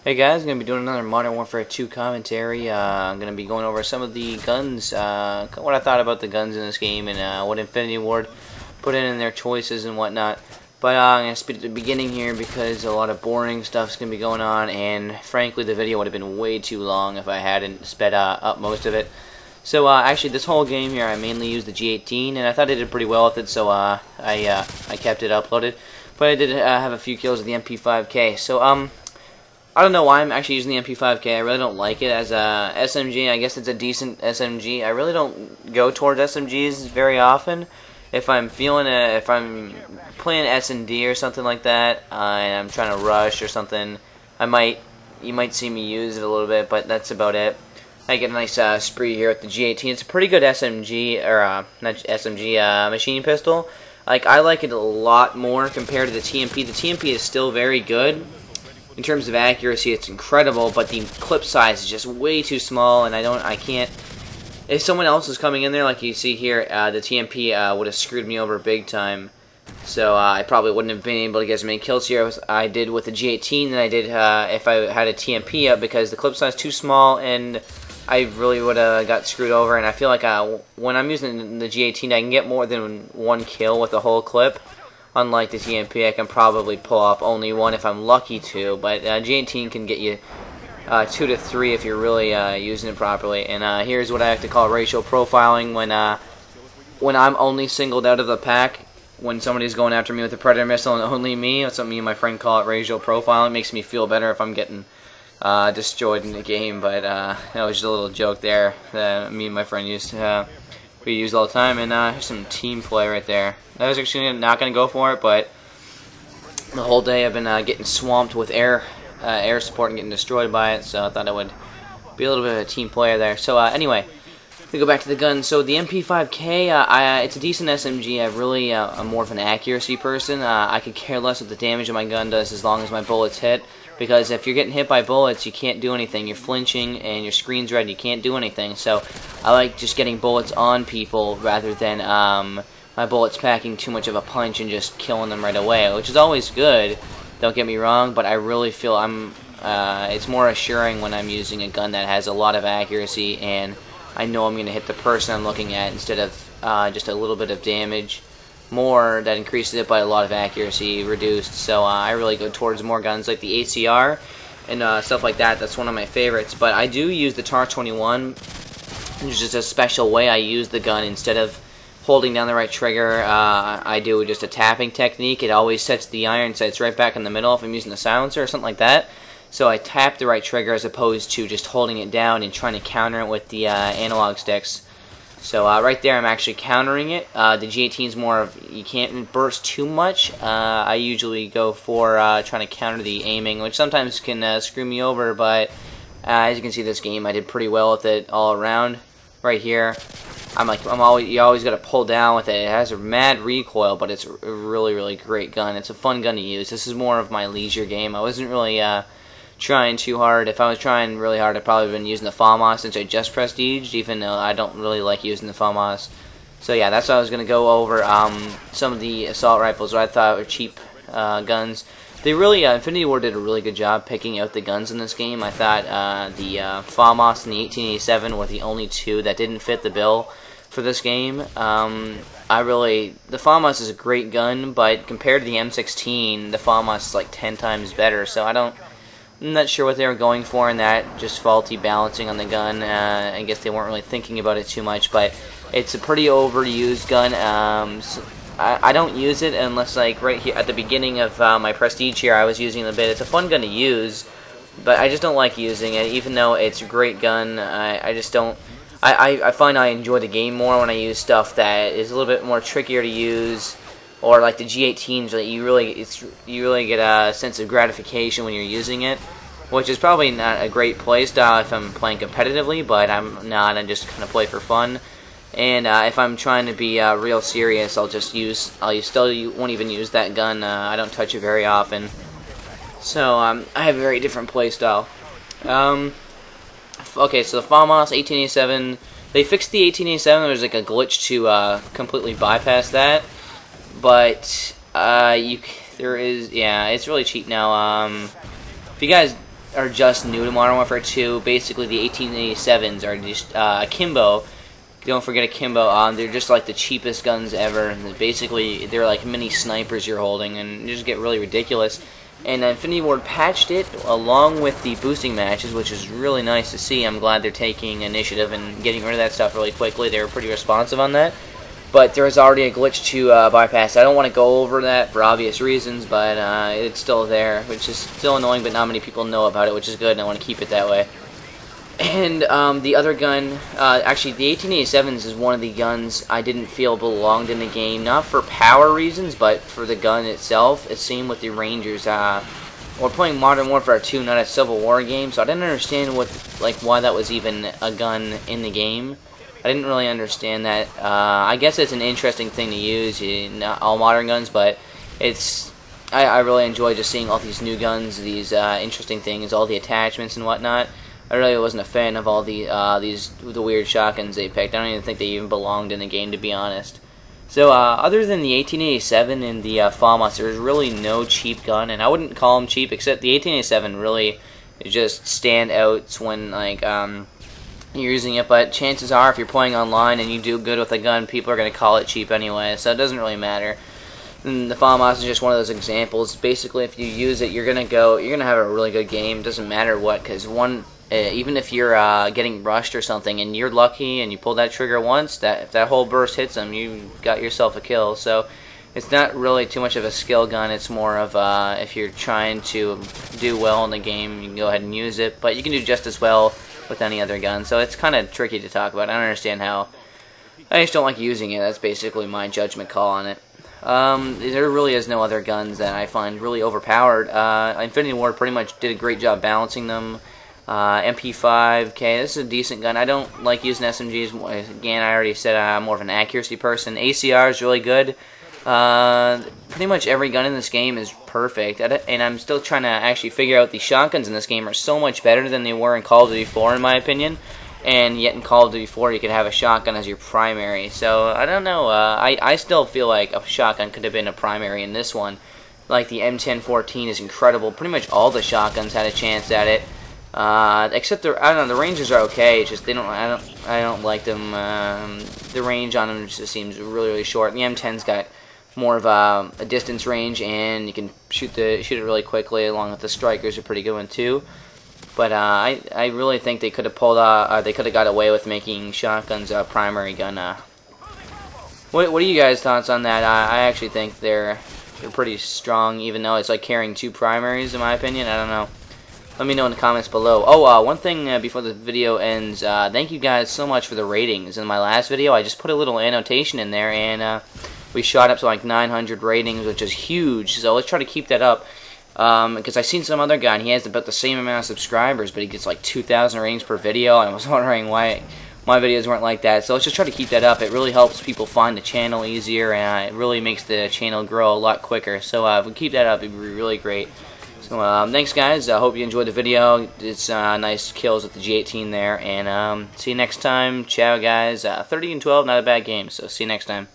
Hey guys, I'm going to be doing another Modern Warfare 2 commentary. I'm going to be going over some of the guns, what I thought about the guns in this game, and what Infinity Ward put in their choices and whatnot. But I'm going to speed at the beginning here because a lot of boring stuff's going to be going on, and frankly the video would have been way too long if I hadn't sped up most of it. So actually this whole game here I mainly used the G18, and I thought I did pretty well with it, so I kept it uploaded. But I did have a few kills with the MP5K, so I don't know why I'm actually using the MP5K. I really don't like it as a SMG. I guess it's a decent SMG. I really don't go towards SMGs very often. If I'm if I'm playing S&D or something like that, and I'm trying to rush or something, you might see me use it a little bit, but that's about it. I get a nice spree here with the G18. It's a pretty good SMG, or not SMG, machine pistol. I like it a lot more compared to the TMP. The TMP is still very good. In terms of accuracy, it's incredible, but the clip size is just way too small, and I can't. If someone else is coming in there, like you see here, the TMP would have screwed me over big time. So I probably wouldn't have been able to get as many kills here as I did with the G18 than I did if I had a TMP up, because the clip size is too small, and I really would have got screwed over. And I feel like when I'm using the G18, I can get more than one kill with the whole clip. Unlike the TMP, I can probably pull off only one if I'm lucky to, but G18 can get you 2 to 3 if you're really using it properly. And here's what I like to call racial profiling when I'm only singled out of the pack. When somebody's going after me with a Predator missile and only me, that's what me and my friend call it, racial profiling. It makes me feel better if I'm getting destroyed in the game, but that was just a little joke there that me and my friend used to we use all the time. And here's some team play right there. I was actually not going to go for it, but the whole day I've been getting swamped with air support and getting destroyed by it, so I thought I would be a little bit of a team player there. So anyway, we go back to the gun. So the MP5K, it's a decent SMG. I really am more of an accuracy person. I could care less what the damage of my gun does as long as my bullets hit. Because if you're getting hit by bullets, you can't do anything. You're flinching and your screen's red, you can't do anything. So I like just getting bullets on people rather than my bullets packing too much of a punch and just killing them right away, which is always good, don't get me wrong, but I really feel it's more assuring when I'm using a gun that has a lot of accuracy and I know I'm going to hit the person I'm looking at instead of just a little bit of damage. More that increases it by a lot of accuracy reduced. So I really go towards more guns like the ACR and stuff like that. That's one of my favorites. But I do use the TAR-21, which is just a special way I use the gun. Instead of holding down the right trigger, I do just a tapping technique. It always sets the iron sights right back in the middle if I'm using the silencer or something like that. So I tap the right trigger as opposed to just holding it down and trying to counter it with the analog sticks. So right there I'm actually countering it. The G18 is more of, you can't burst too much. I usually go for trying to counter the aiming, which sometimes can screw me over, but as you can see this game I did pretty well with it all around. Right here, you always got to pull down with it. It has a mad recoil, but it's a really great gun. It's a fun gun to use. This is more of my leisure game. I wasn't really trying too hard. If I was trying really hard, I'd probably been using the FAMAS since I just prestiged, even though I don't really like using the FAMAS. So yeah, that's what I was going to go over. Some of the assault rifles, what I thought were cheap guns. They really, Infinity Ward did a really good job picking out the guns in this game. I thought the FAMAS and the 1887 were the only two that didn't fit the bill for this game. The FAMAS is a great gun, but compared to the M16, the FAMAS is like 10 times better, so I'm not sure what they were going for in that, just faulty balancing on the gun. I guess they weren't really thinking about it too much, but it's a pretty overused gun. I don't use it unless, like, right here at the beginning of my prestige here, I was using it a bit. It's a fun gun to use, but I just don't like using it, even though it's a great gun. I just don't. I find I enjoy the game more when I use stuff that is a little bit more trickier to use. Or like the G18s, you really get a sense of gratification when you're using it, which is probably not a great play style if I'm playing competitively, but I'm not. I just kind of play for fun. And if I'm trying to be real serious, I'll still won't even use that gun. I don't touch it very often. So I have a very different play style. Okay, so the FAMAS 1887, they fixed the 1887. There's like a glitch to completely bypass that. But it's really cheap now. If you guys are just new to Modern Warfare 2. Basically, the 1887s are just akimbo. Don't forget akimbo. They're just like the cheapest guns ever. And basically, they're like mini snipers you're holding, and they just get really ridiculous. And Infinity Ward patched it along with the boosting matches, which is really nice to see. I'm glad they're taking initiative and getting rid of that stuff really quickly. They were pretty responsive on that. But there is already a glitch to bypass. I don't want to go over that for obvious reasons, but it's still there, which is still annoying, but not many people know about it, which is good, and I want to keep it that way. And the other gun, actually the 1887s is one of the guns I didn't feel belonged in the game, not for power reasons, but for the gun itself. It's same with the Rangers. We're playing Modern Warfare 2, not a Civil War game, so I didn't understand why that was even a gun in the game. I didn't really understand that. I guess it's an interesting thing to use in all modern guns, but I really enjoy just seeing all these new guns, these interesting things, all the attachments and whatnot. I really wasn't a fan of all the weird shotguns they picked. I don't even think they even belonged in the game, to be honest. So other than the 1887 and the FAMAS, there's really no cheap gun, and I wouldn't call them cheap, except the 1887 really just stand out when you're using it. But chances are, if you're playing online and you do good with a gun, people are going to call it cheap anyway, so it doesn't really matter. And the FAMAS is just one of those examples. Basically, if you use it, you're gonna have a really good game. Doesn't matter what, because even if you're getting rushed or something and you're lucky and you pull that trigger once, if that whole burst hits them, you got yourself a kill. So it's not really too much of a skill gun. It's more of if you're trying to do well in the game, you can go ahead and use it. But you can do just as well with any other gun. So it's kind of tricky to talk about. I don't understand how. I just don't like using it. That's basically my judgment call on it. There really is no other guns that I find really overpowered. Infinity Ward pretty much did a great job balancing them. MP5, okay, this is a decent gun. I don't like using SMGs. Again, I already said I'm more of an accuracy person. ACR is really good. Pretty much every gun in this game is perfect. And I'm still trying to actually figure out the shotguns in this game are so much better than they were in Call of Duty 4, in my opinion. And yet in Call of Duty 4 you could have a shotgun as your primary. So I don't know, I still feel like a shotgun could have been a primary in this one. Like the M1014 is incredible. Pretty much all the shotguns had a chance at it. Except I don't know, the Rangers are okay. It's just I don't like them. The range on them just seems really short. And the M10's got more of a distance range, and you can shoot it really quickly. Along with the Strikers, are a pretty good one too. But I really think they could have got away with making shotguns a primary gun. What are you guys' thoughts on that? I actually think they're pretty strong, even though it's like carrying two primaries, in my opinion. I don't know. Let me know in the comments below. Oh, one thing before the video ends. Thank you guys so much for the ratings. In my last video, I just put a little annotation in there, and we shot up to like 900 ratings, which is huge. So let's try to keep that up. Because I've seen some other guy, and he has about the same amount of subscribers, but he gets like 2,000 ratings per video. I was wondering why my videos weren't like that. So let's just try to keep that up. It really helps people find the channel easier, and it really makes the channel grow a lot quicker. So if we keep that up, it'd be really great. So thanks guys, I hope you enjoyed the video. It's nice kills with the G18 there, and see you next time. Ciao guys. 30 and 12, not a bad game, so see you next time.